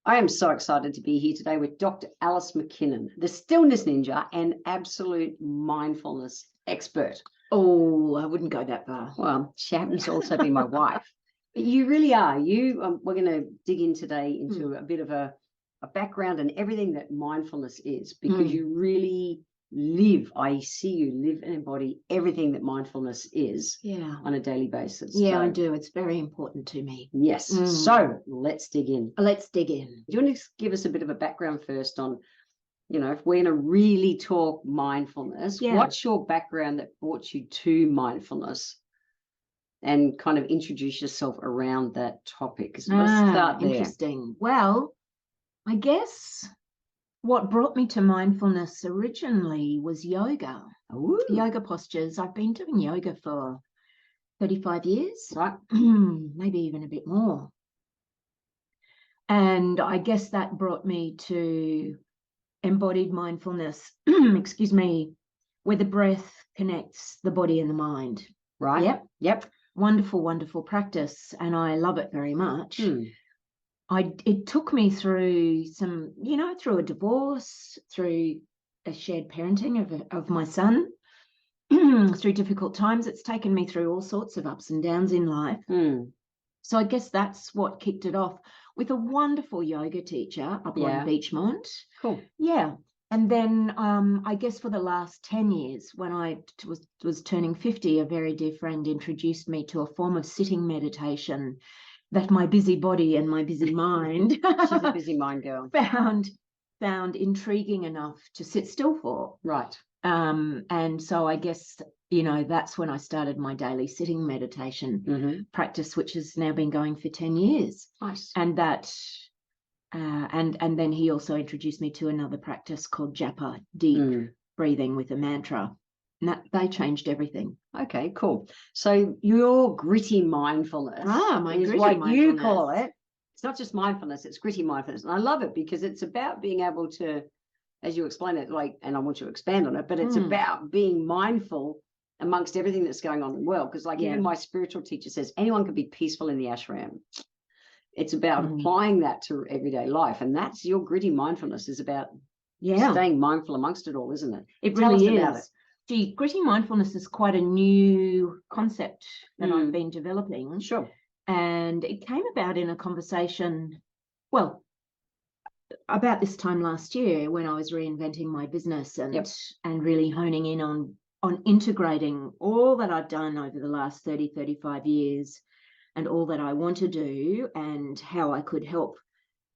I am so excited to be here today with Dr. Alice MacKinnon, the Stillness Ninja and absolute mindfulness expert. Oh, I wouldn't go that far. Well, she happens to also be my wife. But you really are. We're going to dig in today into a bit of a background and everything that mindfulness is, because you really live. I see you live and embody everything that mindfulness is on a daily basis. Yeah, I do. It's very important to me. Yes. So let's dig in. Let's dig in. Do you want to give us a bit of a background first on, if we're going to really talk mindfulness, what's your background that brought you to mindfulness? And kind of introduce yourself around that topic. Let's start there. Interesting. Well, I guess what brought me to mindfulness originally was yoga. Ooh. Yoga postures. I've been doing yoga for 35 years, right? Maybe even a bit more. And I guess that brought me to embodied mindfulness, excuse me, where the breath connects the body and the mind. Right. Yep. Wonderful, wonderful practice, and I love it very much. It took me through some, through a divorce, through a shared parenting of my son, through difficult times. It's taken me through all sorts of ups and downs in life. So I guess that's what kicked it off, with a wonderful yoga teacher up on Beachmont. Cool. Yeah. And then I guess for the last 10 years, when I was turning 50, a very dear friend introduced me to a form of sitting meditation that my busy body and my busy mind she's a busy mind girl found intriguing enough to sit still for. Right. And so I guess, that's when I started my daily sitting meditation practice, which has now been going for 10 years. Nice. And that... and then he also introduced me to another practice called japa, deep breathing with a mantra. And they changed everything. Okay, cool. So your gritty mindfulness is what you call it. It's not just mindfulness, it's gritty mindfulness. And I love it because it's about being able to, as you explain it, and I want you to expand on it, but it's about being mindful amongst everything that's going on in the world. Because even my spiritual teacher says, anyone can be peaceful in the ashram. It's about applying that to everyday life. And that's your gritty mindfulness, is about staying mindful amongst it all, isn't it? It really is. Gee, gritty mindfulness is quite a new concept that I've been developing. Sure. And it came about in a conversation, about this time last year, when I was reinventing my business and really honing in on integrating all that I've done over the last 30, 35 years and all that I want to do and how I could help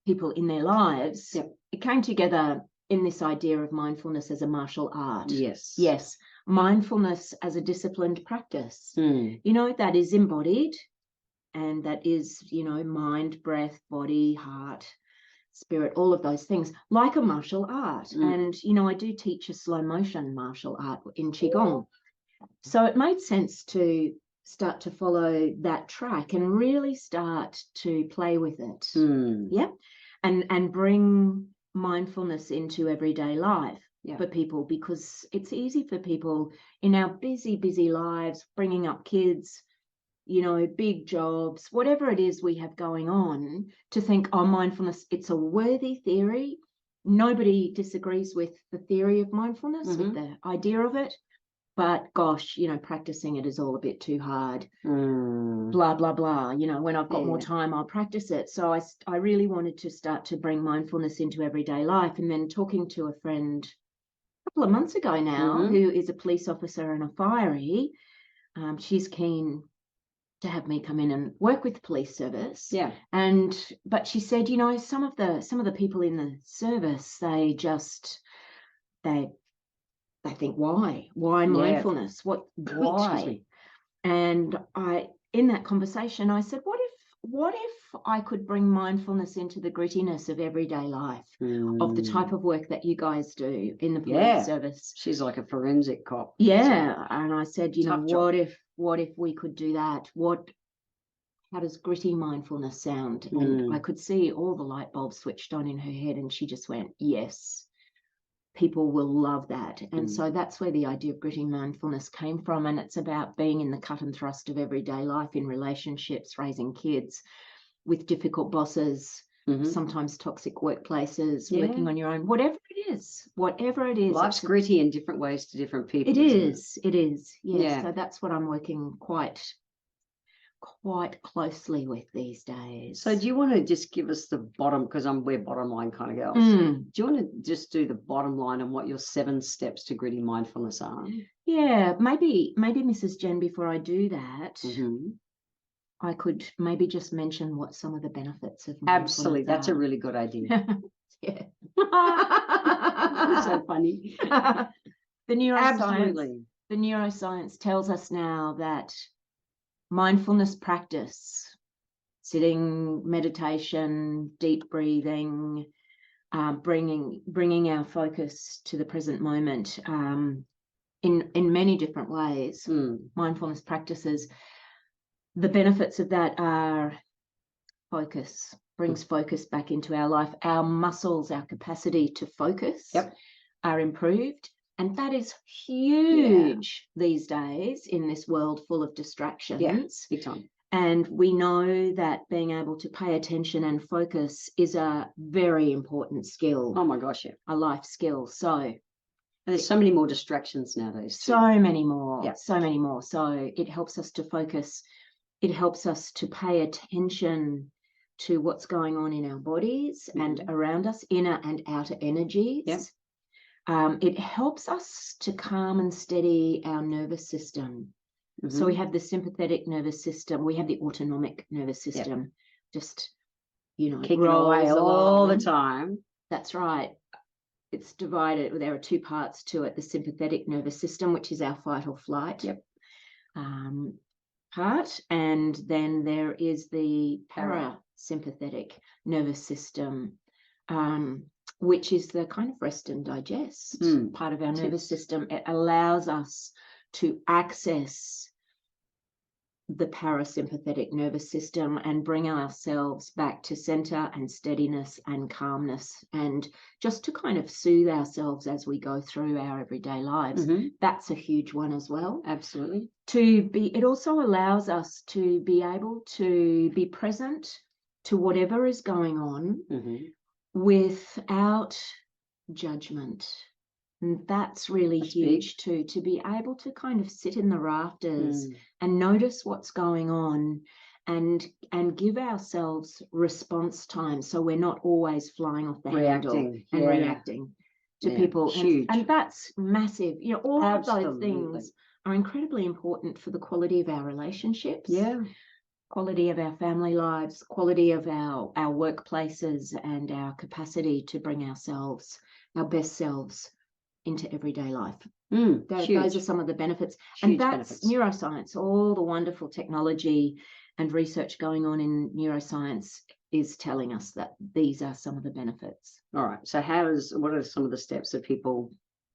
people in their lives. It came together in this idea of mindfulness as a martial art. Yes. Mindfulness as a disciplined practice, that is embodied, and that is, mind, breath, body, heart, spirit, all of those things, like a martial art. And, I do teach a slow motion martial art in Qigong. So it made sense to start to follow that track and really start to play with it. And bring mindfulness into everyday life for people, because it's easy for people in our busy lives, bringing up kids, big jobs, whatever it is we have going on, to think, mindfulness, it's a worthy theory. Nobody disagrees with the theory of mindfulness, with the idea of it. But gosh, practicing it is all a bit too hard. Blah, blah, blah. When I've got more time, I'll practice it. So I really wanted to start to bring mindfulness into everyday life. And then talking to a friend a couple of months ago now, who is a police officer and a fiery, she's keen to have me come in and work with the police service. But she said, some of the people in the service, they think, why mindfulness? Why? And in that conversation, I said, what if I could bring mindfulness into the grittiness of everyday life, of the type of work that you guys do in the police service? She's like a forensic cop. And I said, what if we could do that? How does gritty mindfulness sound? And I could see all the light bulbs switched on in her head, and she just went, yes. People will love that. And so that's where the idea of gritty mindfulness came from. And it's about being in the cut and thrust of everyday life, in relationships, raising kids, with difficult bosses, sometimes toxic workplaces, working on your own, whatever it is. Life's gritty in different ways to different people. It is. Yes. Yeah. So that's what I'm working quite closely with these days. So do you want to just give us the bottom, because we're bottom line kind of girls. Do you want to just do the bottom line on what your 7 steps to gritty mindfulness are? Yeah, maybe Mrs. Jen, before I do that, I could maybe just mention what some of the benefits of mindfulness Absolutely, that's are. a really good idea. Yeah. That's so funny. The neuroscience, Absolutely. The neuroscience tells us now that mindfulness practice, sitting, meditation, deep breathing, bringing our focus to the present moment in many different ways, mindfulness practices. The benefits of that are focus, brings focus back into our life. Our muscles, our capacity to focus are improved. And that is huge these days in this world full of distractions. Yeah, big time. And we know that being able to pay attention and focus is a very important skill. Oh my gosh, yeah. A life skill. So there's so many more distractions nowadays too. So many more. Yeah. So many more. So it helps us to focus. It helps us to pay attention to what's going on in our bodies and around us, inner and outer energies. Yeah. It helps us to calm and steady our nervous system. So we have the sympathetic nervous system, we have the autonomic nervous system, just, kicking away all the time. That's right. It's divided. There are 2 parts to it: the sympathetic nervous system, which is our fight or flight part, and then there is the parasympathetic nervous system, which is the kind of rest and digest part of our nervous system. It allows us to access the parasympathetic nervous system and bring ourselves back to center and steadiness and calmness, and just to kind of soothe ourselves as we go through our everyday lives. That's a huge one as well. Absolutely. It also allows us to be able to be present to whatever is going on without judgment. And that's really huge too, to be able to kind of sit in the rafters and notice what's going on and give ourselves response time, so we're not always flying off the handle and reacting to people. And that's massive. All of those things are incredibly important for the quality of our relationships, quality of our family lives, quality of our workplaces, and our capacity to bring ourselves, our best selves, into everyday life. Those are some of the benefits. And that's neuroscience. All the wonderful technology and research going on in neuroscience is telling us that these are some of the benefits. All right. So what are some of the steps that people,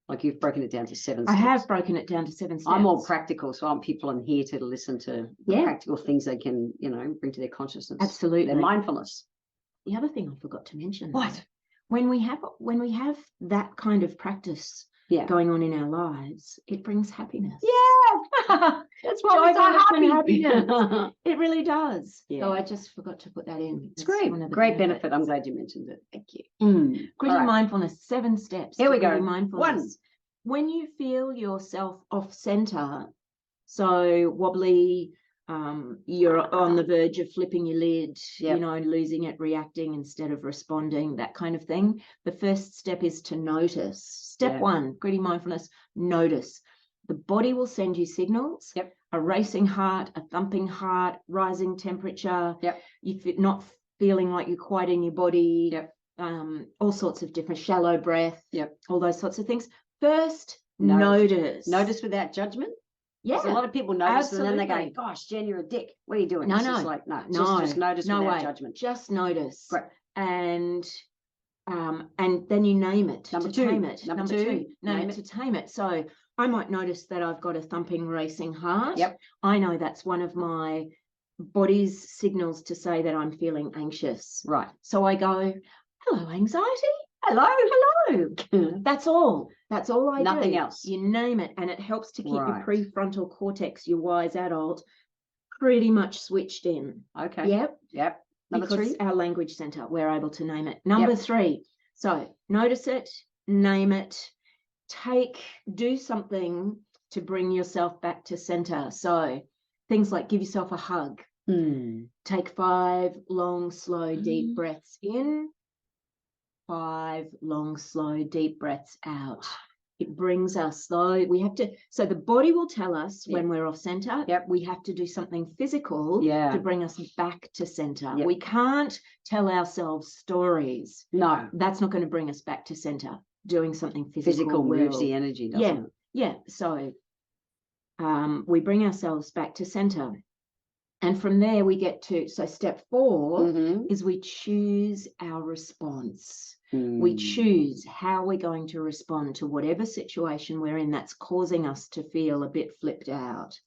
like, you've broken it down to 7 steps? I have broken it down to 7 steps. I'm all practical, so I want people in here to listen to the practical things they can, bring to their consciousness. Absolutely. Their mindfulness. The other thing I forgot to mention. What? When we have that kind of practice going on in our lives, it brings happiness. Yeah. That's why we're so happy. Happiness. It really does. Yeah. So I just forgot to put that in. It's great. Great benefit. I'm glad you mentioned it. Thank you. Gritty mindfulness, 7 steps. Here we go. Mindfulness. 1. When you feel yourself off center, so wobbly, you're on the verge of flipping your lid, losing it, reacting instead of responding, that kind of thing. The first step is to notice. Step 1, gritty mindfulness, notice. The body will send you signals, a racing heart, a thumping heart, rising temperature, if you're not feeling like you're quite in your body, all sorts of different, shallow breath, all those sorts of things. First, notice. Notice without judgment. Yeah, a lot of people notice and then they go, "Gosh, Jen, you're a dick. What are you doing?" Just notice without judgment. Just notice. Great. And then you name it. Number 2. Tame it. Number 2. Name it to tame it. So I might notice that I've got a thumping, racing heart. I know that's one of my body's signals to say that I'm feeling anxious. Right. So I go, "Hello, anxiety. Hello. That's all. That's all I do. Nothing else. You name it, and it helps to keep your prefrontal cortex, your wise adult, pretty much switched in. Okay. Yep. Number because 3? our language center, we're able to name it. Number 3. So notice it, name it, do something to bring yourself back to center. So things like give yourself a hug. Take 5 long, slow, deep breaths in, 5 long, slow, deep breaths out. It brings us, though, so the body will tell us when we're off center, we have to do something physical to bring us back to center. We can't tell ourselves stories. No. That's not going to bring us back to center. Doing something physical moves the energy, doesn't it? Yeah. So we bring ourselves back to center. And from there we get to, so step 4 is we choose our response. We choose how we're going to respond to whatever situation we're in that's causing us to feel a bit flipped out.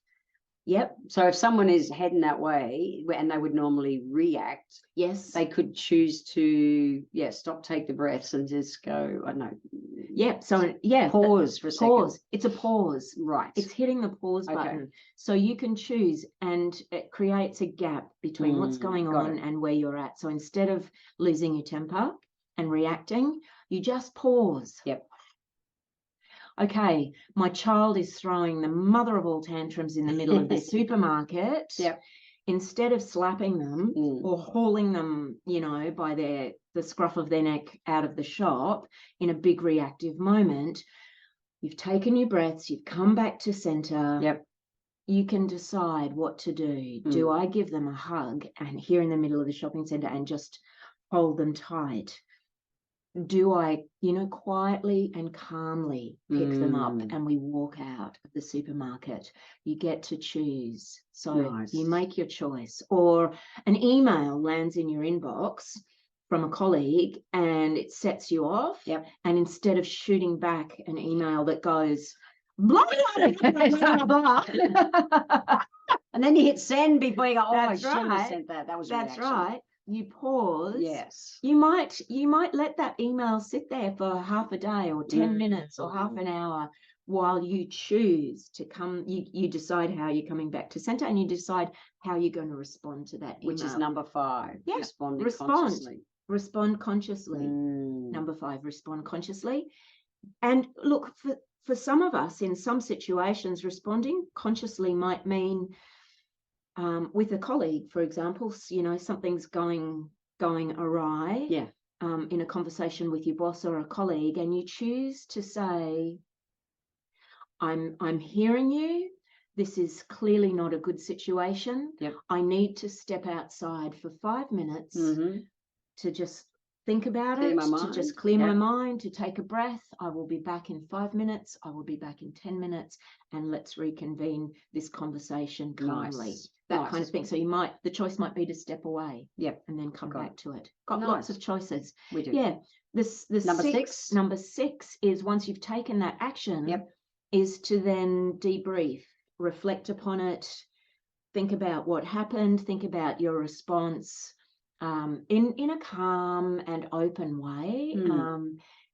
So if someone is heading that way and they would normally react, they could choose to stop, take the breaths and just go, I don't know. So pause for a second. It's a pause. Right. It's hitting the pause button. So you can choose, and it creates a gap between what's going on and where you're at. So instead of losing your temper and reacting, you just pause. Okay, my child is throwing the mother of all tantrums in the middle of the supermarket. Instead of slapping them or hauling them, by the scruff of their neck out of the shop in a big reactive moment, you've taken your breaths, you've come back to center. You can decide what to do. Do I give them a hug and here in the middle of the shopping center and just hold them tight? Do I, quietly and calmly pick them up and we walk out of the supermarket? You get to choose. So you make your choice. Or an email lands in your inbox from a colleague and it sets you off. And instead of shooting back an email that goes, blah, blah, blah, blah, blah. And then you hit send before you go, That's I shouldn't have right. sent that. That was That's reaction. right. You pause. Yes. You might let that email sit there for half a day or 10 minutes or half an hour while you choose to come. You decide how you're coming back to center and you decide how you're going to respond to that email. Which is number 5. Yeah. Respond consciously. Respond consciously. Number 5, respond consciously. And look, for some of us in some situations, responding consciously might mean with a colleague, for example, something's going awry in a conversation with your boss or a colleague, and you choose to say, I'm hearing you. This is clearly not a good situation. I need to step outside for 5 minutes to just think about it, to just clear my mind, to take a breath. I will be back in 5 minutes. I will be back in 10 minutes, and let's reconvene this conversation calmly. That kind of thing. So the choice might be to step away and then come back to it. Got lots of choices. We do. Yeah. Number 6. Number 6 is once you've taken that action, is to then debrief, reflect upon it, think about what happened, think about your response in a calm and open way.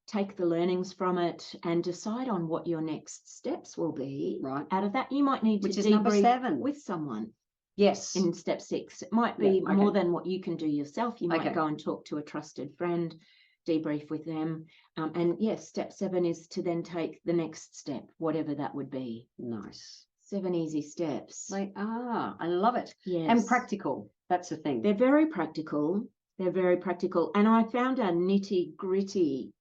Take the learnings from it and decide on what your next steps will be. Out of that, you might need to debrief number 7 with someone. Yes. In step 6, it might be more than what you can do yourself. You might go and talk to a trusted friend, debrief with them. And yes, step 7 is to then take the next step, whatever that would be. Nice. 7 easy steps. They are. I love it. Yes. And practical. That's the thing. They're very practical. And I found a nitty-gritty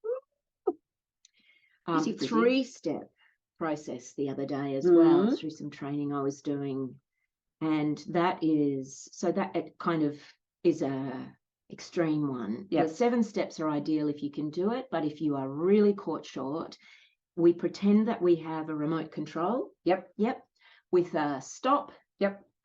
3-step process the other day as well through some training I was doing. And that it kind of is a extreme one. The 7 steps are ideal if you can do it, but if you are really caught short, we pretend that we have a remote control. With a stop,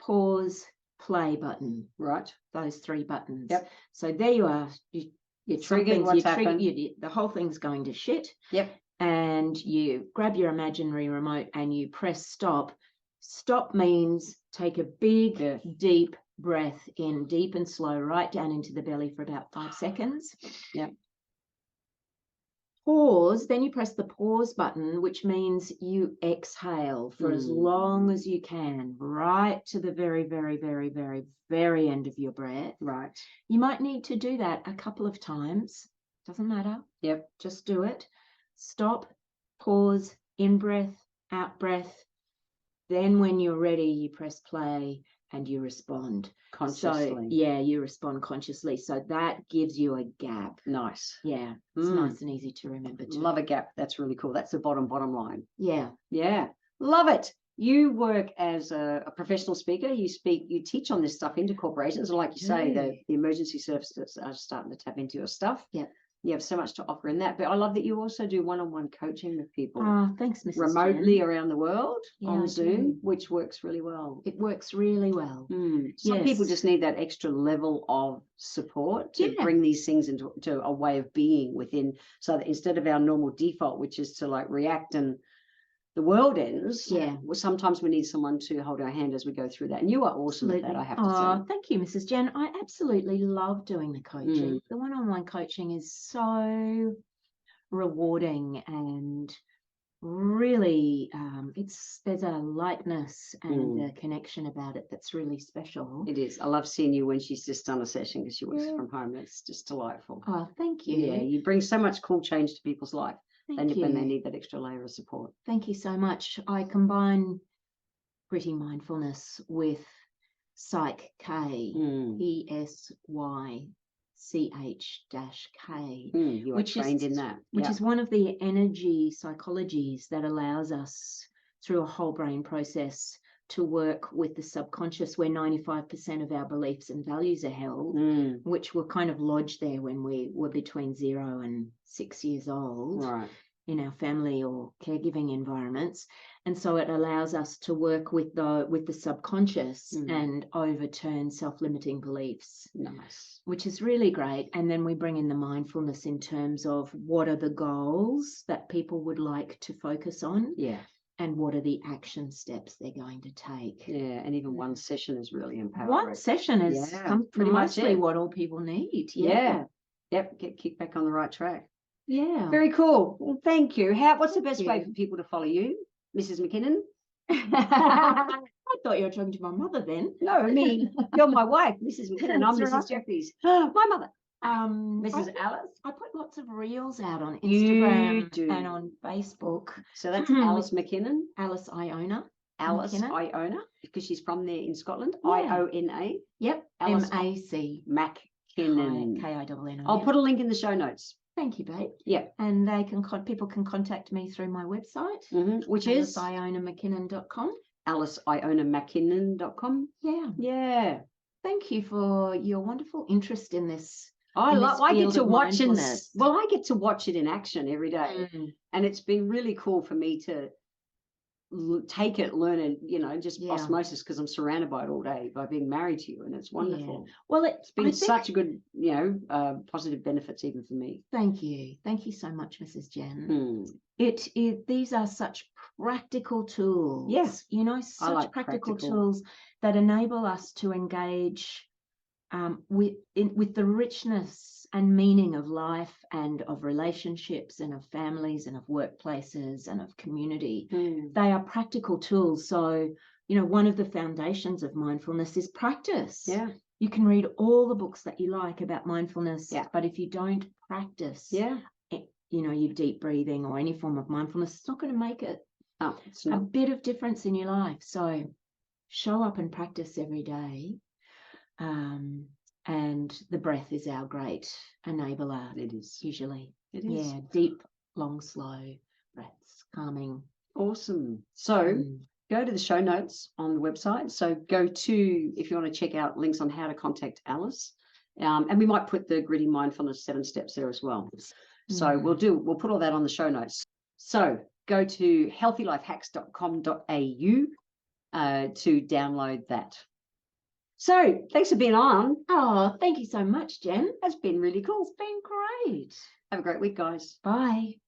pause, play button. Right. Those 3 buttons. So there you are. You're triggered. What's happened? The whole thing's going to shit. And you grab your imaginary remote and you press stop. Stop means take a big, deep breath in, deep and slow, right down into the belly for about 5 seconds. pause, then you press the pause button, which means you exhale for as long as you can, right to the very, very, very, very, very end of your breath. Right. You might need to do that a couple of times. Doesn't matter. Yep. Just do it. Stop, pause, in breath, out breath. Then when you're ready, you press play and you respond consciously. So, yeah, you respond consciously. So that gives you a gap. Nice. Yeah, it's nice and easy to remember too. Love a gap. That's really cool. That's the bottom line. Yeah. Yeah. Love it. You work as a professional speaker. You teach on this stuff into corporations. Like you say, the emergency services are starting to tap into your stuff. Yeah. You have so much to offer in that. But I love that you also do one-on-one coaching with people. Oh, thanks, Mrs. Remotely Jen. around the world on Zoom, which works really well. It works really well. Some people just need that extra level of support to bring these things into a way of being within, so that instead of our normal default, which is to like react and the world ends. Yeah. Well, sometimes we need someone to hold our hand as we go through that. And you are awesome at that, I have to say. Thank you, Mrs. Jen. I absolutely love doing the coaching. The one-on-one coaching is so rewarding and really there's a lightness and a connection about it that's really special. It is. I love seeing you when she's just done a session because she works from home. It's just delightful. Oh, thank you. Yeah, you bring so much cool change to people's life. Thank you. When they need that extra layer of support. Thank you so much. I combine gritty mindfulness with Psych K, PSYCH-K, you are trained in that. Which is one of the energy psychologies that allows us through a whole brain process to work with the subconscious, where 95% of our beliefs and values are held, which were kind of lodged there when we were between 0 and 6 years old, right, in our family or caregiving environments. And so it allows us to work with the subconscious and overturn self-limiting beliefs. Nice. Which is really great. And then we bring in the mindfulness in terms of what are the goals that people would like to focus on. Yeah. And what are the action steps they're going to take? Yeah, and even one session is really empowering. One session is pretty much what all people need. Yeah. Yep, get kicked back on the right track. Yeah. Very cool. Well, thank you. What's the best way for people to follow you, Mrs. MacKinnon? I thought you were talking to my mother then. No, me. You're my wife, Mrs. MacKinnon. I'm Mrs. Jefferies. My mother. Mrs. Alice. I put lots of reels out on Instagram and on Facebook. So that's Alice MacKinnon. Alice Iona. Alice Iona, because she's from there in Scotland. IONA. Yep. Alice MAC. MacKinnon. KINN. I'll put a link in the show notes. Thank you, babe. Yeah. And people can contact me through my website, which is AliceIonaMacKinnon.com. AliceIonaMacKinnon.com. Yeah. Yeah. Thank you for your wonderful interest in this. I get to watch I get to watch it in action every day. And it's been really cool for me to take it, learn it, just osmosis, because I'm surrounded by it all day by being married to you, and it's wonderful. Yeah. Well, it's been such a good, positive benefits even for me. Thank you so much, Mrs. Jen. These are such practical tools. Yes, such practical tools that enable us to engage with the richness and meaning of life and of relationships and of families and of workplaces and of community. They are practical tools. So, one of the foundations of mindfulness is practice. Yeah. You can read all the books that you like about mindfulness, but if you don't practice, your deep breathing or any form of mindfulness, it's not going to make it a bit of difference in your life. So show up and practice every day. And the breath is our great enabler. It is. Usually. It is. Yeah, deep, long, slow breaths, calming. Awesome. So go to the show notes on the website. So go to, if you want to check out links on how to contact Alice. And we might put the Gritty Mindfulness 7 steps there as well. So we'll put all that on the show notes. So go to healthylifehacks.com.au to download that. So thanks for being on. Oh, thank you so much, Jen. That's been really cool. It's been great. Have a great week, guys. Bye.